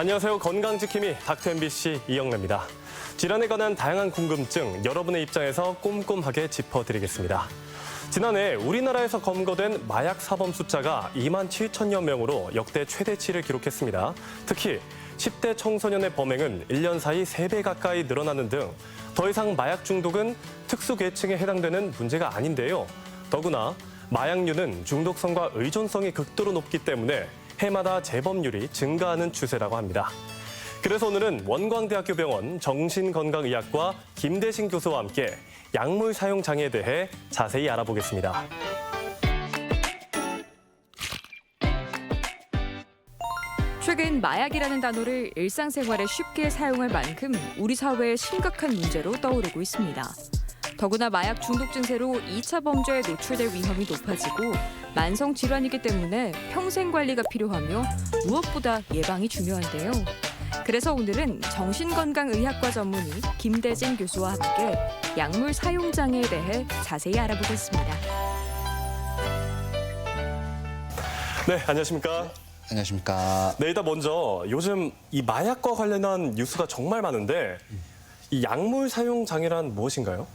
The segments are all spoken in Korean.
안녕하세요. 건강지킴이 닥터 MBC 이영래입니다. 질환에 관한 다양한 궁금증 여러분의 입장에서 꼼꼼하게 짚어드리겠습니다. 지난해 우리나라에서 검거된 마약 사범 숫자가 2만 7천여 명으로 역대 최대치를 기록했습니다. 특히 10대 청소년의 범행은 1년 사이 3배 가까이 늘어나는 등 더 이상 마약 중독은 특수계층에 해당되는 문제가 아닌데요. 더구나 마약류는 중독성과 의존성이 극도로 높기 때문에 해마다 재범률이 증가하는 추세라고 합니다. 그래서 오늘은 원광대학교 병원 정신건강의학과 김대신 교수와 함께 약물 사용 장애에 대해 자세히 알아보겠습니다. 최근 마약이라는 단어를 일상생활에 쉽게 사용할 만큼 우리 사회의 심각한 문제로 떠오르고 있습니다. 더구나 마약 중독 증세로 2차 범죄에 노출될 위험이 높아지고 만성 질환이기 때문에 평생 관리가 필요하며 무엇보다 예방이 중요한데요. 그래서 오늘은 정신건강의학과 전문의 김대진 교수와 함께 약물 사용 장애에 대해 자세히 알아보겠습니다. 네, 안녕하십니까? 안녕하십니까. 네, 일단 먼저 요즘 이 마약과 관련한 뉴스가 정말 많은데 이 약물 사용 장애란 무엇인가요?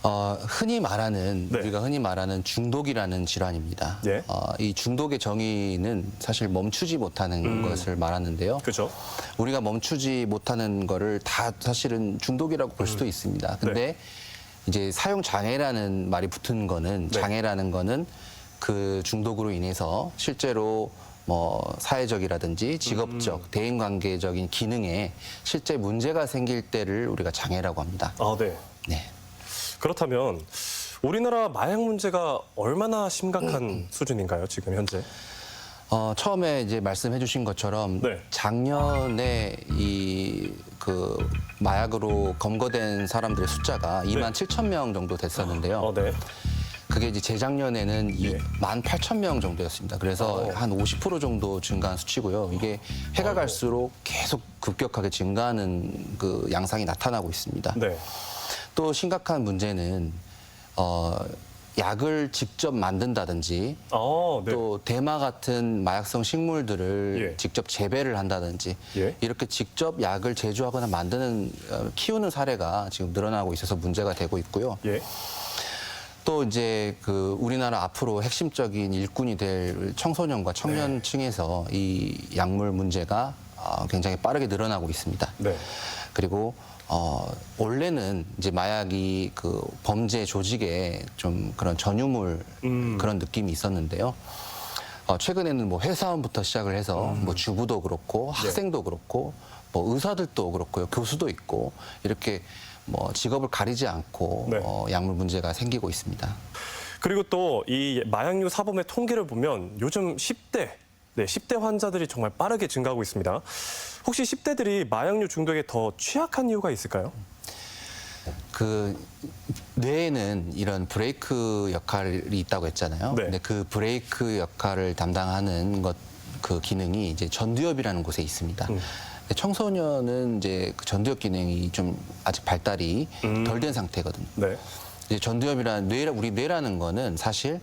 우리가 흔히 말하는 중독이라는 질환입니다. 네. 이 중독의 정의는 사실 멈추지 못하는 것을 말하는데요. 그렇죠. 우리가 멈추지 못하는 거를 다 사실은 중독이라고 볼 수도 있습니다. 근데 네. 이제 사용 장애라는 말이 붙은 거는 네. 장애라는 거는 그 중독으로 인해서 실제로 뭐 사회적이라든지 직업적, 대인관계적인 기능에 실제 문제가 생길 때를 우리가 장애라고 합니다. 아, 네. 네. 그렇다면 우리나라 마약 문제가 얼마나 심각한 수준인가요, 지금 현재? 처음에 이제 말씀해 주신 것처럼 네. 작년에 그 마약으로 검거된 사람들의 숫자가 2만 7천 명 정도 됐었는데요. 네. 그게 이제 재작년에는 예. 2만 8천 명 정도였습니다. 그래서 한 50% 정도 증가한 수치고요. 이게 해가 갈수록 계속 급격하게 증가하는 그 양상이 나타나고 있습니다. 네. 또 심각한 문제는 약을 직접 만든다든지 네. 또 대마 같은 마약성 식물들을 예. 직접 재배를 한다든지 예. 이렇게 직접 약을 제조하거나 만드는 키우는 사례가 지금 늘어나고 있어서 문제가 되고 있고요. 예. 또 이제 그 우리나라 앞으로 핵심적인 일꾼이 될 청소년과 청년층에서 이 약물 문제가 굉장히 빠르게 늘어나고 있습니다. 네. 그리고 원래는 이제 마약이 그 범죄 조직에 좀 그런 전유물 그런 느낌이 있었는데요. 최근에는 뭐 회사원부터 시작을 해서 뭐 주부도 그렇고 학생도 그렇고 뭐 의사들도 그렇고요, 교수도 있고 이렇게 뭐 직업을 가리지 않고 네. 약물 문제가 생기고 있습니다. 그리고 또 이 마약류 사범의 통계를 보면 요즘 10대 환자들이 정말 빠르게 증가하고 있습니다. 혹시 10대들이 마약류 중독에 더 취약한 이유가 있을까요? 그 뇌에는 이런 브레이크 역할이 있다고 했잖아요. 네. 근데 그 브레이크 역할을 담당하는 그 기능이 이제 전두엽이라는 곳에 있습니다. 근데 청소년은 이제 그 전두엽 기능이 좀 아직 발달이 덜 된 상태거든요. 네. 이제 전두엽이라는 우리 뇌라는 거는 사실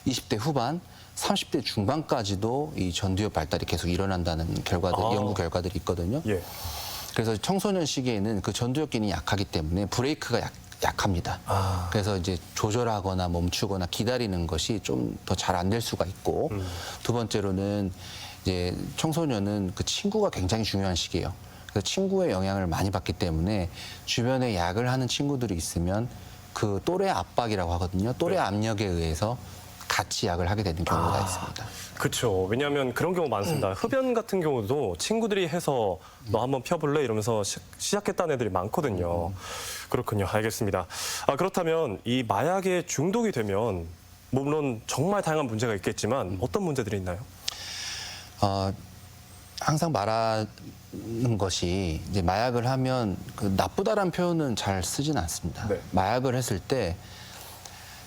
20대 후반, 30대 중반까지도 이 전두엽 발달이 계속 일어난다는 연구 결과들이 있거든요. 예. 그래서 청소년 시기에는 그 전두엽 기능이 약하기 때문에 브레이크가 약합니다. 그래서 이제 조절하거나 멈추거나 기다리는 것이 좀 더 잘 안 될 수가 있고 두 번째로는 이제 청소년은 그 친구가 굉장히 중요한 시기예요. 그래서 친구의 영향을 많이 받기 때문에 주변에 약을 하는 친구들이 있으면 그 또래 압박이라고 하거든요. 또래 압력에 의해서 같이 약을 하게 되는 경우가 있습니다. 그렇죠. 왜냐하면 그런 경우 많습니다. 흡연 같은 경우도 친구들이 해서 너 한번 펴볼래? 이러면서 시작했다는 애들이 많거든요. 그렇군요. 알겠습니다. 그렇다면 이 마약에 중독이 되면 물론 정말 다양한 문제가 있겠지만 어떤 문제들이 있나요? 항상 말하는 것이 이제 마약을 하면 그 나쁘다라는 표현은 잘 쓰진 않습니다. 네. 마약을 했을 때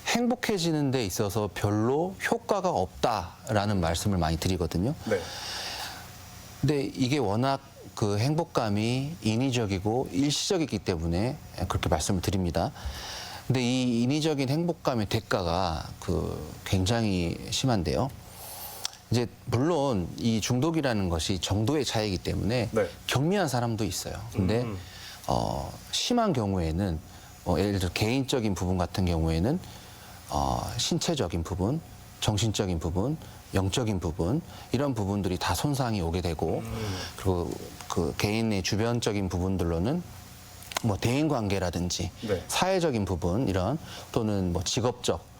행복해지는 데 있어서 별로 효과가 없다라는 말씀을 많이 드리거든요. 네. 근데 이게 워낙 그 행복감이 인위적이고 일시적이기 때문에 그렇게 말씀을 드립니다. 근데 이 인위적인 행복감의 대가가 그 굉장히 심한데요. 이제 물론 이 중독이라는 것이 정도의 차이이기 때문에 네. 경미한 사람도 있어요. 근데 심한 경우에는 예를 들어 개인적인 부분 같은 경우에는 신체적인 부분, 정신적인 부분, 영적인 부분 이런 부분들이 다 손상이 오게 되고 그리고 그 개인의 주변적인 부분들로는 뭐 대인 관계라든지 네. 사회적인 부분 이런 또는 뭐 직업적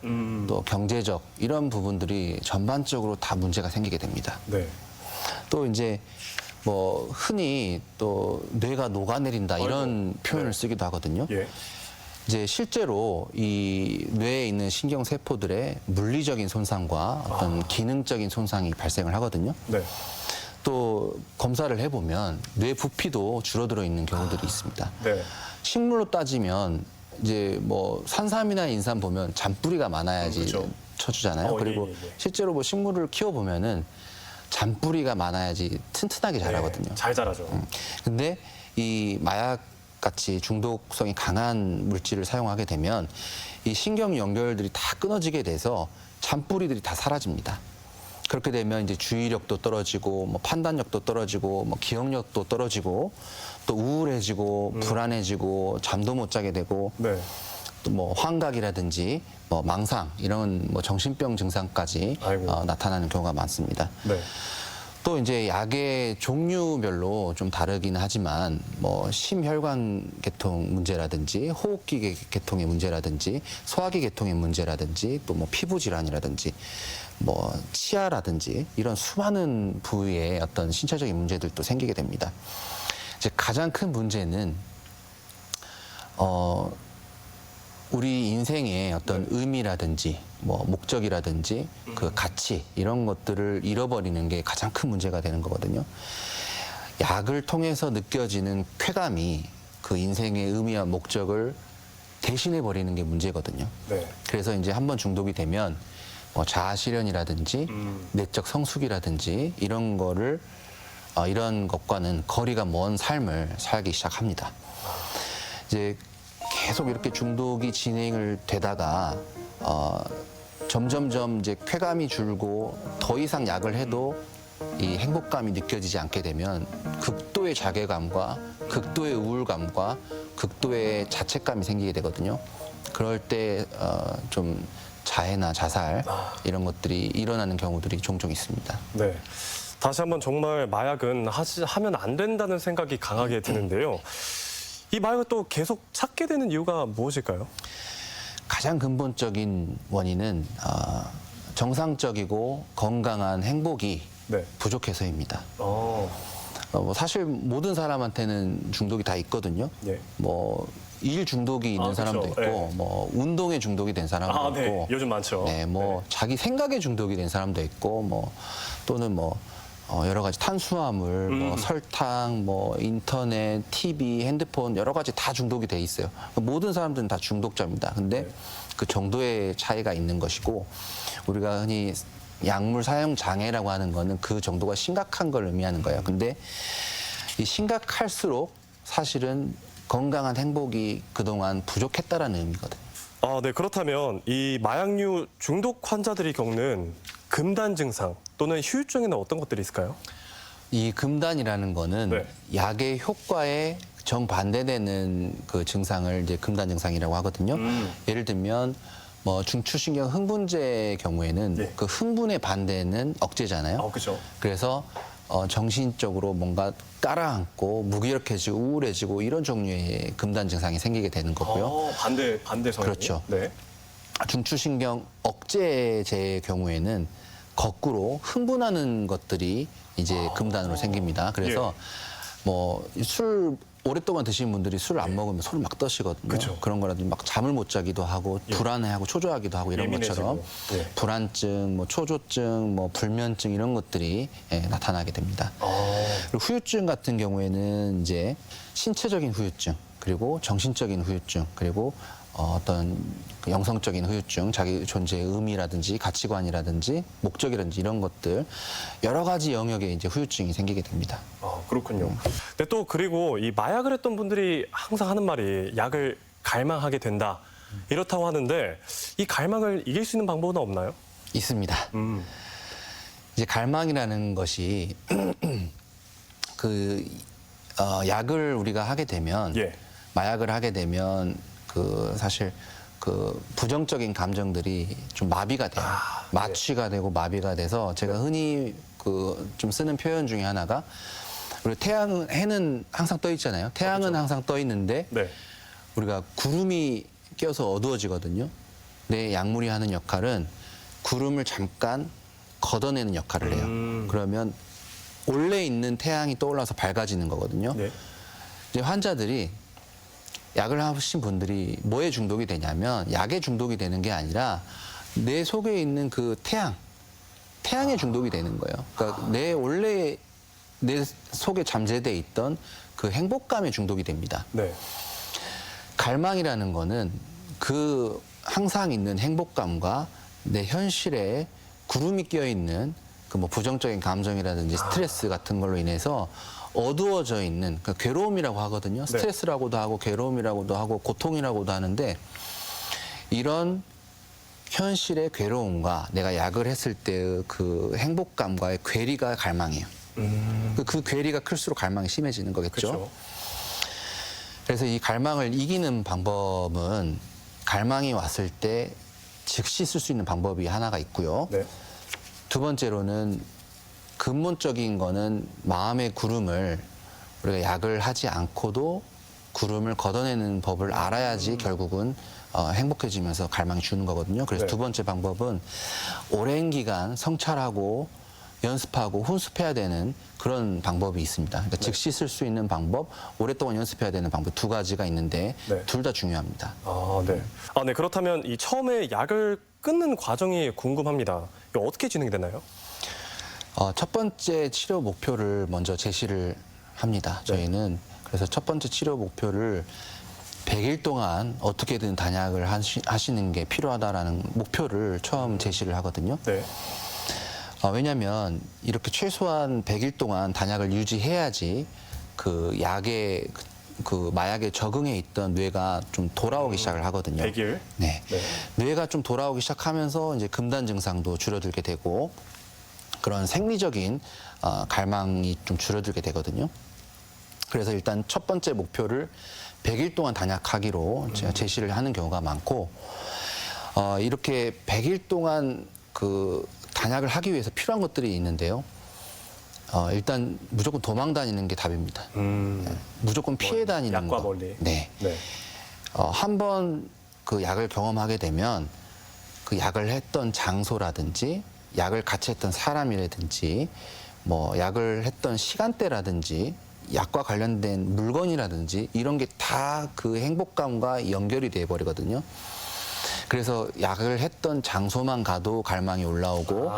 또 경제적 이런 부분들이 전반적으로 다 문제가 생기게 됩니다. 네. 또 이제 뭐 흔히 또 뇌가 녹아내린다 이런 표현을 쓰기도 하거든요. 예. 이제 실제로 이 뇌에 있는 신경 세포들의 물리적인 손상과 어떤 기능적인 손상이 발생을 하거든요. 네. 또 검사를 해보면 뇌 부피도 줄어들어 있는 경우들이 있습니다. 네. 식물로 따지면 이제 뭐 산삼이나 인삼 보면 잔뿌리가 많아야지 그렇죠. 쳐주잖아요. 그리고 예. 실제로 뭐 식물을 키워보면은 잔뿌리가 많아야지 튼튼하게 자라거든요. 네, 잘 자라죠. 근데 이 마약 같이 중독성이 강한 물질을 사용하게 되면 이 신경 연결들이 다 끊어지게 돼서 잔뿌리들이 다 사라집니다. 그렇게 되면 이제 주의력도 떨어지고 뭐 판단력도 떨어지고 뭐 기억력도 떨어지고 또 우울해지고 불안해지고 잠도 못 자게 되고 네. 또 뭐 환각이라든지 뭐 망상 이런 뭐 정신병 증상까지 아이고. 나타나는 경우가 많습니다. 네. 또 이제 약의 종류별로 좀 다르긴 하지만 뭐 심혈관 계통 문제라든지 호흡기 계통의 문제라든지 소화기 계통의 문제라든지 또 뭐 피부 질환이라든지 뭐 치아라든지 이런 수많은 부위에 어떤 신체적인 문제들도 생기게 됩니다. 이제 가장 큰 문제는 우리 인생의 어떤 의미라든지 뭐 목적이라든지 그 가치 이런 것들을 잃어버리는 게 가장 큰 문제가 되는 거거든요. 약을 통해서 느껴지는 쾌감이 그 인생의 의미와 목적을 대신해 버리는 게 문제거든요. 네. 그래서 이제 한번 중독이 되면 뭐 자아 실현이라든지 내적 성숙이라든지 이런 거를 이런 것과는 거리가 먼 삶을 살기 시작합니다. 이제 계속 이렇게 중독이 진행을 되다가 점점점 이제 쾌감이 줄고 더 이상 약을 해도 이 행복감이 느껴지지 않게 되면 극도의 자괴감과 극도의 우울감과 극도의 자책감이 생기게 되거든요. 그럴 때 좀 자해나 자살 이런 것들이 일어나는 경우들이 종종 있습니다. 네. 다시 한번 정말 마약은 하면 안 된다는 생각이 강하게 드는데요. 이 마약을 또 계속 찾게 되는 이유가 무엇일까요? 가장 근본적인 원인은 정상적이고 건강한 행복이 네. 부족해서입니다. 뭐 사실 모든 사람한테는 중독이 다 있거든요. 네. 뭐 일 중독이 있는 그렇죠. 사람도 있고, 네. 뭐 운동에 중독이 된 사람도 네. 있고, 요즘 많죠. 네, 뭐 자기 생각에 중독이 된 사람도 있고, 뭐 또는 뭐 여러 가지 탄수화물, 뭐 설탕, 뭐 인터넷, TV, 핸드폰 여러 가지 다 중독이 돼 있어요. 모든 사람들은 다 중독자입니다. 근데 그 정도의 차이가 있는 것이고 우리가 흔히 약물 사용 장애라고 하는 거는 그 정도가 심각한 걸 의미하는 거예요. 근데 이 심각할수록 사실은 건강한 행복이 그동안 부족했다라는 의미거든요. 네. 그렇다면 이 마약류 중독 환자들이 겪는 금단 증상 또는 후유증에는 어떤 것들이 있을까요? 이 금단이라는 거는 네. 약의 효과에 정반대되는 그 증상을 이제 금단 증상이라고 하거든요. 예를 들면 뭐 중추신경 흥분제의 경우에는 네. 그 흥분의 반대는 억제잖아요. 그렇죠. 그래서 정신적으로 뭔가 깔아앉고 무기력해지고 우울해지고 이런 종류의 금단 증상이 생기게 되는 거고요. 반대 성향이. 그렇죠. 네. 중추신경 억제제의 경우에는 거꾸로 흥분하는 것들이 이제 금단으로 생깁니다. 그래서 뭐 술 오랫동안 드시는 분들이 술을 안 먹으면 손을 막 떠시거든요. 그쵸. 그런 거라든지 막 잠을 못 자기도 하고 불안해하고 초조하기도 하고 이런 예민해지고. 것처럼 네. 불안증, 뭐 초조증, 뭐 불면증 이런 것들이 나타나게 됩니다. 그리고 후유증 같은 경우에는 이제 신체적인 후유증 그리고 정신적인 후유증 그리고 어떤 그 영성적인 후유증, 자기 존재의 의미라든지 가치관이라든지 목적이라든지 이런 것들 여러 가지 영역에 이제 후유증이 생기게 됩니다. 그렇군요. 근데 또 그리고 이 마약을 했던 분들이 항상 하는 말이 약을 갈망하게 된다. 이렇다고 하는데 이 갈망을 이길 수 있는 방법은 없나요? 있습니다. 이제 갈망이라는 것이 약을 우리가 하게 되면 예. 마약을 하게 되면 사실 부정적인 감정들이 좀 마비가 돼요. 마취가 되고 마비가 돼서 제가 흔히 좀 쓰는 표현 중에 하나가 우리 해는 항상 떠 있잖아요. 태양은 그렇죠. 항상 떠 있는데 네. 우리가 구름이 껴서 어두워지거든요. 내 약물이 하는 역할은 구름을 잠깐 걷어내는 역할을 해요. 그러면 원래 있는 태양이 떠올라서 밝아지는 거거든요. 네. 이제 환자들이 약을 하신 분들이 뭐에 중독이 되냐면 약에 중독이 되는 게 아니라 내 속에 있는 그 태양에 중독이 되는 거예요. 그러니까 원래 내 속에 잠재돼 있던 그 행복감에 중독이 됩니다. 네. 갈망이라는 거는 항상 있는 행복감과 내 현실에 구름이 껴 있는 뭐 부정적인 감정이라든지 스트레스 같은 걸로 인해서 어두워져 있는 괴로움이라고 하거든요. 스트레스라고도 하고 괴로움이라고도 하고 고통이라고도 하는데 이런 현실의 괴로움과 내가 약을 했을 때의 그 행복감과의 괴리가 갈망이에요. 그 괴리가 클수록 갈망이 심해지는 거겠죠. 그렇죠. 그래서 이 갈망을 이기는 방법은 갈망이 왔을 때 즉시 쓸 수 있는 방법이 하나가 있고요. 네. 두 번째로는 근본적인 거는 마음의 구름을 우리가 약을 하지 않고도 구름을 걷어내는 법을 알아야지 결국은 행복해지면서 갈망이 주는 거거든요. 그래서 네. 두 번째 방법은 오랜 기간 성찰하고 연습하고 훈습해야 되는 그런 방법이 있습니다. 그러니까 즉시 쓸 수 있는 방법, 오랫동안 연습해야 되는 방법 두 가지가 있는데 네. 둘 다 중요합니다. 네. 네. 그렇다면 이 처음에 약을 끊는 과정이 궁금합니다. 이거 어떻게 진행이 되나요? 첫 번째 치료 목표를 먼저 제시를 합니다. 저희는 그래서 첫 번째 치료 목표를 100일 동안 어떻게든 단약을 하시는 게 필요하다라는 목표를 처음 제시를 하거든요. 네. 왜냐하면 이렇게 최소한 100일 동안 단약을 유지해야지 그 약에 그 마약에 적응해 있던 뇌가 좀 돌아오기 시작을 하거든요. 100일? 네. 네. 뇌가 좀 돌아오기 시작하면서 이제 금단 증상도 줄어들게 되고 그런 생리적인 갈망이 좀 줄어들게 되거든요. 그래서 일단 첫 번째 목표를 100일 동안 단약하기로 제가 제시를 하는 경우가 많고 이렇게 100일 동안 단약을 하기 위해서 필요한 것들이 있는데요. 일단 무조건 도망 다니는 게 답입니다. 네. 무조건 피해 다니는 약과 거. 멀리. 네. 네. 한 번 그 약을 경험하게 되면 그 약을 했던 장소라든지 약을 같이 했던 사람이라든지 뭐 약을 했던 시간대라든지 약과 관련된 물건이라든지 이런 게 다 그 행복감과 연결이 돼 버리거든요. 그래서 약을 했던 장소만 가도 갈망이 올라오고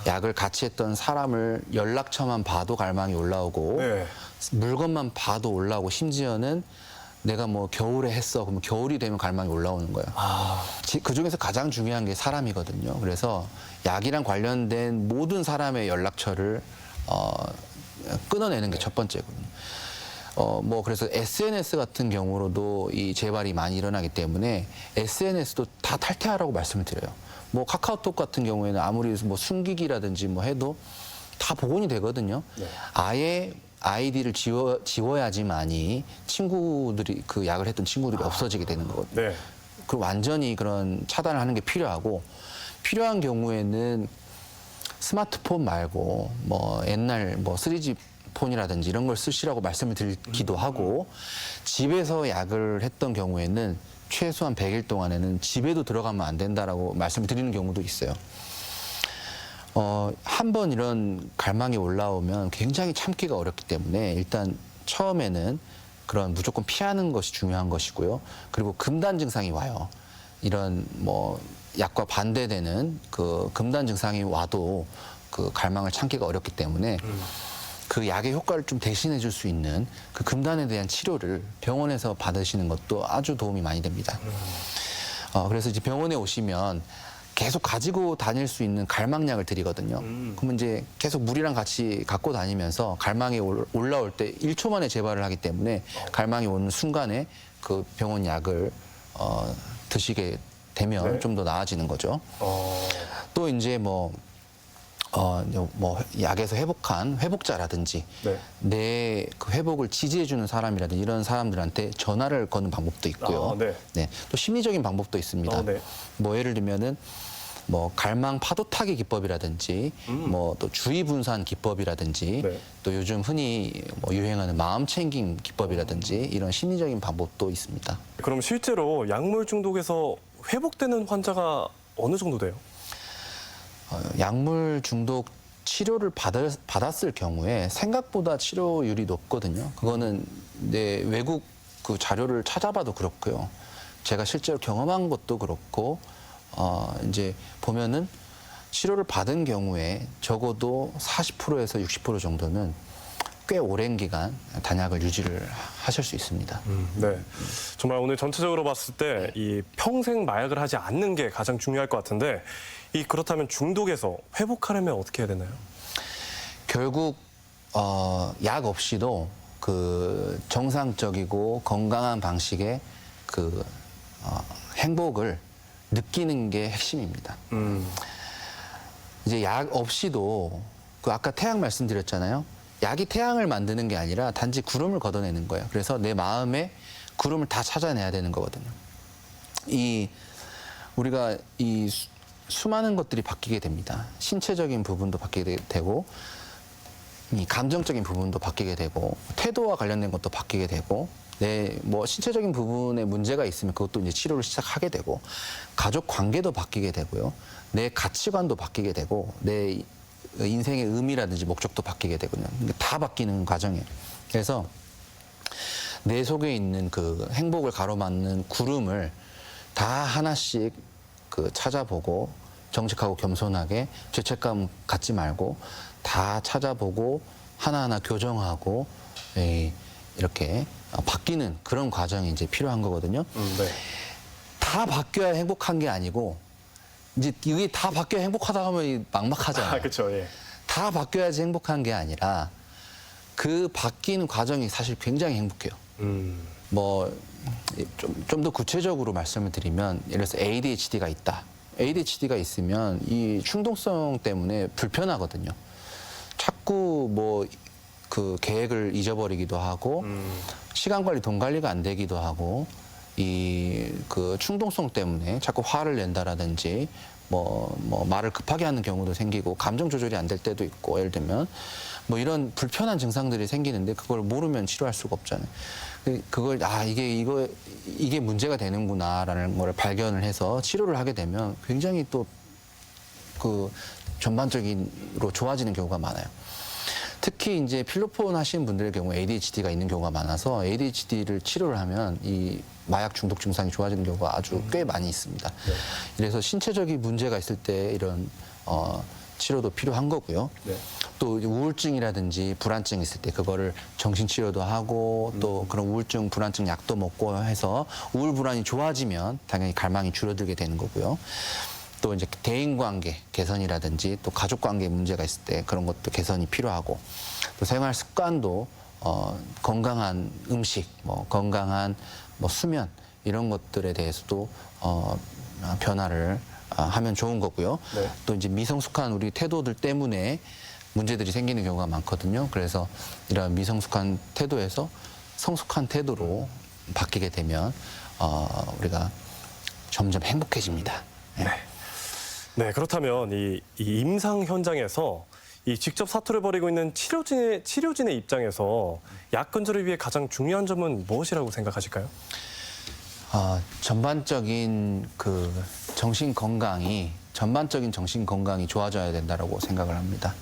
약을 같이 했던 사람을 연락처만 봐도 갈망이 올라오고 네. 물건만 봐도 올라오고 심지어는 내가 뭐 겨울에 했어 그러면 겨울이 되면 갈망이 올라오는 거예요. 그중에서 가장 중요한 게 사람이거든요. 그래서 약이랑 관련된 모든 사람의 연락처를 끊어내는 게 첫 번째거든요. 그래서 SNS 같은 경우로도 이 재발이 많이 일어나기 때문에 SNS도 다 탈퇴하라고 말씀을 드려요. 뭐 카카오톡 같은 경우에는 아무리 뭐 숨기기라든지 뭐 해도 다 복원이 되거든요. 네. 아예 아이디를 지워야지만이 친구들이 그 약을 했던 친구들이 없어지게 되는 거거든요. 네. 그리고 완전히 그런 차단을 하는 게 필요하고 필요한 경우에는 스마트폰 말고 뭐 옛날 뭐 3G 폰이라든지 이런 걸 쓰시라고 말씀을 드리기도 하고 집에서 약을 했던 경우에는 최소한 100일 동안에는 집에도 들어가면 안 된다라고 말씀을 드리는 경우도 있어요. 한 번 이런 갈망이 올라오면 굉장히 참기가 어렵기 때문에 일단 처음에는 그런 무조건 피하는 것이 중요한 것이고요. 그리고 금단 증상이 와요. 이런 뭐 약과 반대되는 그 금단 증상이 와도 그 갈망을 참기가 어렵기 때문에 그 약의 효과를 좀 대신해 줄 수 있는 그 금단에 대한 치료를 병원에서 받으시는 것도 아주 도움이 많이 됩니다. 그래서 이제 병원에 오시면 계속 가지고 다닐 수 있는 갈망약을 드리거든요. 그러면 이제 계속 물이랑 같이 갖고 다니면서 갈망이 올라올 때 1초 만에 재발을 하기 때문에 갈망이 오는 순간에 그 병원 약을 드시게 되면 네. 좀 더 나아지는 거죠. 또 이제 뭐 뭐 약에서 회복한 회복자라든지 네. 내 그 회복을 지지해주는 사람이라든지 이런 사람들한테 전화를 거는 방법도 있고요. 네. 네, 또 심리적인 방법도 있습니다. 네. 뭐 예를 들면은 뭐 갈망 파도 타기 기법이라든지 뭐 또 주의 분산 기법이라든지 네. 또 요즘 흔히 뭐 유행하는 마음 챙김 기법이라든지 이런 심리적인 방법도 있습니다. 그럼 실제로 약물 중독에서 회복되는 환자가 어느 정도 돼요? 약물 중독 치료를 받았을 경우에 생각보다 치료율이 높거든요. 그거는 내 외국 그 자료를 찾아봐도 그렇고요. 제가 실제로 경험한 것도 그렇고, 이제 보면은 치료를 받은 경우에 적어도 40%에서 60% 정도는 꽤 오랜 기간 단약을 유지를 하실 수 있습니다. 네. 정말 오늘 전체적으로 봤을 때 이 평생 마약을 하지 않는 게 가장 중요할 것 같은데 그렇다면 중독에서 회복하려면 어떻게 해야 되나요? 결국 약 없이도 그 정상적이고 건강한 방식의 그 행복을 느끼는 게 핵심입니다. 이제 약 없이도 그 아까 태양 말씀드렸잖아요. 약이 태양을 만드는 게 아니라 단지 구름을 걷어내는 거예요. 그래서 내 마음에 구름을 다 찾아내야 되는 거거든요. 우리가 수많은 것들이 바뀌게 됩니다. 신체적인 부분도 바뀌게 되고, 이 감정적인 부분도 바뀌게 되고, 태도와 관련된 것도 바뀌게 되고, 뭐 신체적인 부분에 문제가 있으면 그것도 이제 치료를 시작하게 되고, 가족 관계도 바뀌게 되고요, 내 가치관도 바뀌게 되고, 내 인생의 의미라든지 목적도 바뀌게 되거든요. 다 바뀌는 과정이에요. 그래서 내 속에 있는 그 행복을 가로막는 구름을 다 하나씩 그 찾아보고 정직하고 겸손하게 죄책감 갖지 말고 다 찾아보고 하나하나 교정하고 이렇게 바뀌는 그런 과정이 이제 필요한 거거든요. 네. 다 바뀌어야 행복한 게 아니고 이제 이게 다 바뀌어야 행복하다 하면 막막하잖아요. 그렇죠. 예. 다 바뀌어야지 행복한 게 아니라 그 바뀌는 과정이 사실 굉장히 행복해요. 뭐 좀 더 구체적으로 말씀을 드리면 예를 들어서 ADHD가 있다. ADHD가 있으면 이 충동성 때문에 불편하거든요. 자꾸 뭐 그 계획을 잊어버리기도 하고 시간 관리, 돈 관리가 안 되기도 하고 그 충동성 때문에 자꾸 화를 낸다라든지 뭐 말을 급하게 하는 경우도 생기고 감정 조절이 안 될 때도 있고 예를 들면 뭐 이런 불편한 증상들이 생기는데 그걸 모르면 치료할 수가 없잖아요. 그걸 이게 문제가 되는구나라는 걸 발견을 해서 치료를 하게 되면 굉장히 또 그 전반적으로 좋아지는 경우가 많아요. 특히 이제 필로폰 하시는 분들의 경우 ADHD가 있는 경우가 많아서 ADHD를 치료를 하면 이 마약 중독 증상이 좋아지는 경우가 아주 꽤 많이 있습니다. 네. 그래서 신체적인 문제가 있을 때 이런 치료도 필요한 거고요. 네. 또 우울증이라든지 불안증 있을 때 그거를 정신치료도 하고 또 그런 우울증, 불안증 약도 먹고 해서 우울, 불안이 좋아지면 당연히 갈망이 줄어들게 되는 거고요. 또 이제 대인관계 개선이라든지 또 가족관계 문제가 있을 때 그런 것도 개선이 필요하고 또 생활 습관도 건강한 음식, 뭐 건강한 뭐 수면 이런 것들에 대해서도 변화를 하면 좋은 거고요. 네. 또 이제 미성숙한 우리 태도들 때문에 문제들이 생기는 경우가 많거든요. 그래서 이런 미성숙한 태도에서 성숙한 태도로 바뀌게 되면 우리가 점점 행복해집니다. 네. 네, 그렇다면 이 임상 현장에서 직접 사투를 벌이고 있는 치료진의 입장에서 약 건조를 위해 가장 중요한 점은 무엇이라고 생각하실까요? 전반적인 전반적인 정신 건강이 좋아져야 된다라고 생각을 합니다.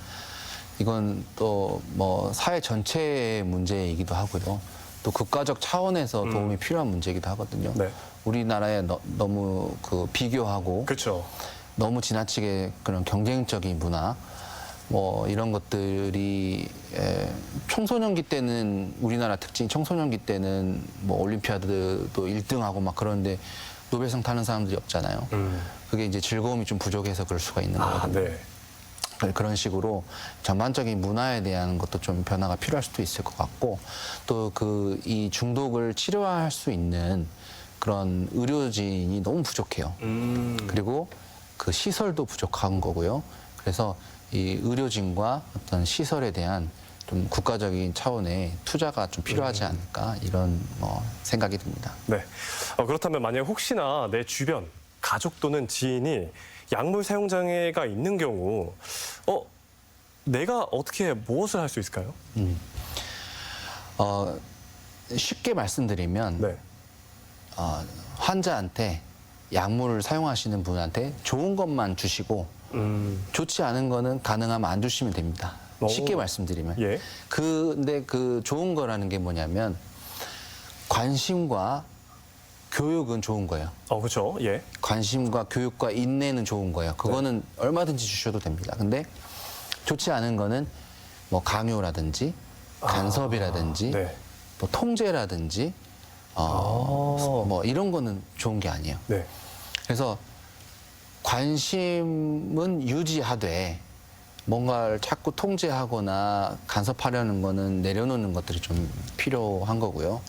이건 또 뭐 사회 전체의 문제이기도 하고요. 또 국가적 차원에서 도움이 필요한 문제이기도 하거든요. 네. 우리나라에 너무 비교하고 그렇죠. 너무 지나치게 그런 경쟁적인 문화 뭐 이런 것들이 청소년기 때는 우리나라 특징 청소년기 때는 뭐 올림피아드도 1등하고 막 그런데 노벨상 타는 사람들이 없잖아요. 그게 이제 즐거움이 좀 부족해서 그럴 수가 있는 거거든요. 네. 그런 식으로 전반적인 문화에 대한 것도 좀 변화가 필요할 수도 있을 것 같고 또 이 중독을 치료할 수 있는 그런 의료진이 너무 부족해요. 그리고 그 시설도 부족한 거고요. 그래서 이 의료진과 어떤 시설에 대한 좀 국가적인 차원의 투자가 좀 필요하지 않을까 이런 생각이 듭니다. 네. 그렇다면 만약 혹시나 내 주변 가족 또는 지인이 약물 사용 장애가 있는 경우 내가 어떻게 무엇을 할 수 있을까요? 쉽게 말씀드리면 네. 환자한테 약물을 사용하시는 분한테 좋은 것만 주시고 좋지 않은 거는 가능하면 안 주시면 됩니다. 쉽게 말씀드리면. 예. 근데 그 좋은 거라는 게 뭐냐면 관심과 교육은 좋은 거예요. 그렇죠. 예. 관심과 교육과 인내는 좋은 거예요. 그거는 얼마든지 주셔도 됩니다. 근데 좋지 않은 거는 뭐 강요라든지 간섭이라든지 네. 뭐 통제라든지 뭐 이런 거는 좋은 게 아니에요. 네. 그래서 관심은 유지하되 뭔가를 자꾸 통제하거나 간섭하려는 거는 내려놓는 것들이 좀 필요한 거고요.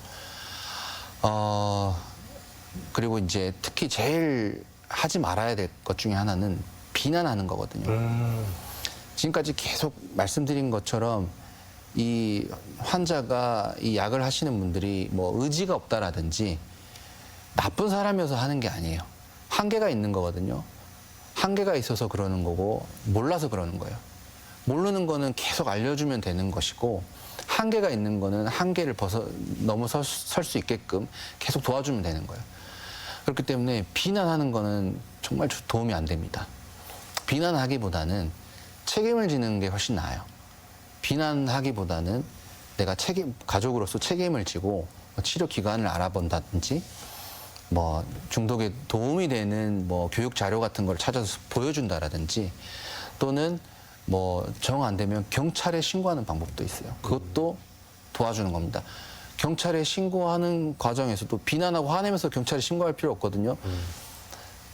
그리고 이제 특히 제일 하지 말아야 될 것 중에 하나는 비난하는 거거든요. 지금까지 계속 말씀드린 것처럼 이 환자가 이 약을 하시는 분들이 뭐 의지가 없다라든지 나쁜 사람이어서 하는 게 아니에요. 한계가 있는 거거든요. 한계가 있어서 그러는 거고 몰라서 그러는 거예요. 모르는 거는 계속 알려주면 되는 것이고 한계가 있는 거는 한계를 넘어설 수 있게끔 계속 도와주면 되는 거예요. 그렇기 때문에 비난하는 거는 정말 도움이 안 됩니다. 비난하기보다는 책임을 지는 게 훨씬 나아요. 비난하기보다는 내가 가족으로서 책임을 지고 치료 기관을 알아본다든지 뭐 중독에 도움이 되는 뭐 교육 자료 같은 걸 찾아서 보여준다라든지 또는 뭐 정 안 되면 경찰에 신고하는 방법도 있어요. 그것도 도와주는 겁니다. 경찰에 신고하는 과정에서도 비난하고 화내면서 경찰에 신고할 필요 없거든요.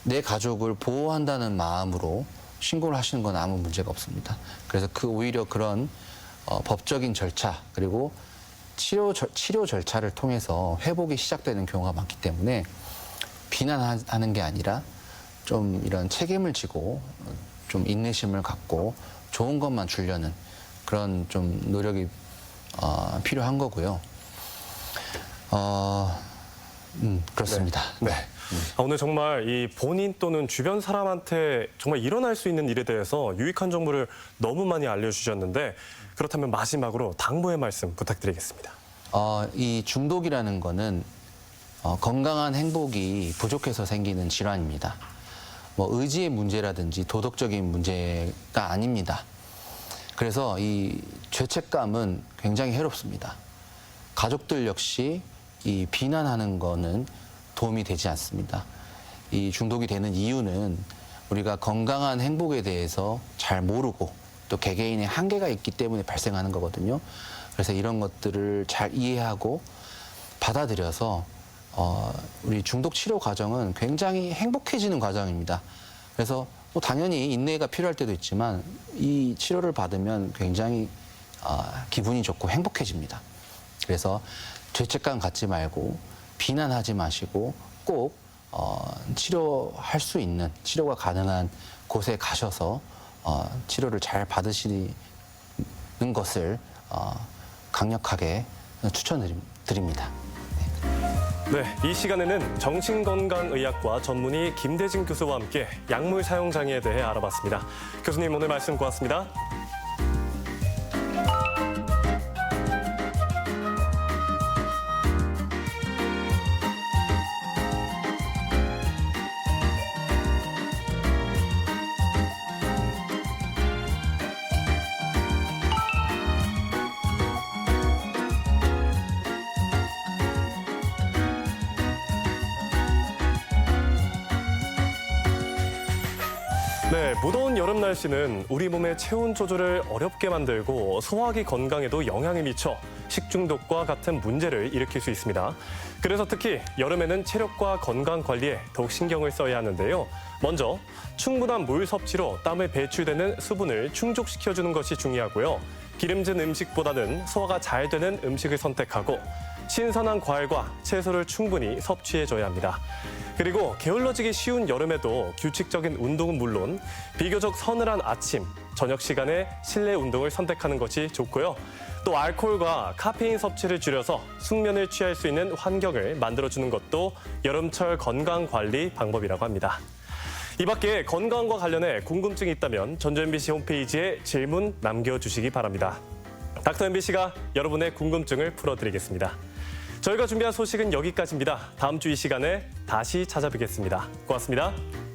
내 가족을 보호한다는 마음으로 신고를 하시는 건 아무 문제가 없습니다. 그래서 오히려 그런 법적인 절차 그리고 치료 절차를 통해서 회복이 시작되는 경우가 많기 때문에 비난하는 게 아니라 좀 이런 책임을 지고 좀 인내심을 갖고 좋은 것만 주려는 그런 좀 노력이 필요한 거고요. 그렇습니다. 네. 오늘 정말 이 본인 또는 주변 사람한테 정말 일어날 수 있는 일에 대해서 유익한 정보를 너무 많이 알려주셨는데 그렇다면 마지막으로 당부의 말씀 부탁드리겠습니다. 이 중독이라는 거는 건강한 행복이 부족해서 생기는 질환입니다. 뭐 의지의 문제라든지 도덕적인 문제가 아닙니다. 그래서 이 죄책감은 굉장히 해롭습니다. 가족들 역시 이 비난하는 거는 도움이 되지 않습니다. 이 중독이 되는 이유는 우리가 건강한 행복에 대해서 잘 모르고 또 개개인의 한계가 있기 때문에 발생하는 거거든요. 그래서 이런 것들을 잘 이해하고 받아들여서 우리 중독 치료 과정은 굉장히 행복해지는 과정입니다. 그래서 뭐 당연히 인내가 필요할 때도 있지만 이 치료를 받으면 굉장히 기분이 좋고 행복해집니다. 그래서 죄책감 갖지 말고 비난하지 마시고 꼭 치료할 수 있는 치료가 가능한 곳에 가셔서 치료를 잘 받으시는 것을 강력하게 추천드립니다. 네, 이 시간에는 정신건강의학과 전문의 김대진 교수와 함께 약물 사용 장애에 대해 알아봤습니다. 교수님 오늘 말씀 고맙습니다. 네, 무더운 여름 날씨는 우리 몸의 체온 조절을 어렵게 만들고 소화기 건강에도 영향을 미쳐 식중독과 같은 문제를 일으킬 수 있습니다. 그래서 특히 여름에는 체력과 건강 관리에 더욱 신경을 써야 하는데요. 먼저 충분한 물 섭취로 땀에 배출되는 수분을 충족시켜주는 것이 중요하고요. 기름진 음식보다는 소화가 잘 되는 음식을 선택하고 신선한 과일과 채소를 충분히 섭취해줘야 합니다. 그리고 게을러지기 쉬운 여름에도 규칙적인 운동은 물론 비교적 서늘한 아침, 저녁 시간에 실내 운동을 선택하는 것이 좋고요. 또 알코올과 카페인 섭취를 줄여서 숙면을 취할 수 있는 환경을 만들어주는 것도 여름철 건강관리 방법이라고 합니다. 이 밖에 건강과 관련해 궁금증이 있다면 전주 MBC 홈페이지에 질문 남겨주시기 바랍니다. 닥터 MBC가 여러분의 궁금증을 풀어드리겠습니다. 저희가 준비한 소식은 여기까지입니다. 다음 주 이 시간에 다시 찾아뵙겠습니다. 고맙습니다.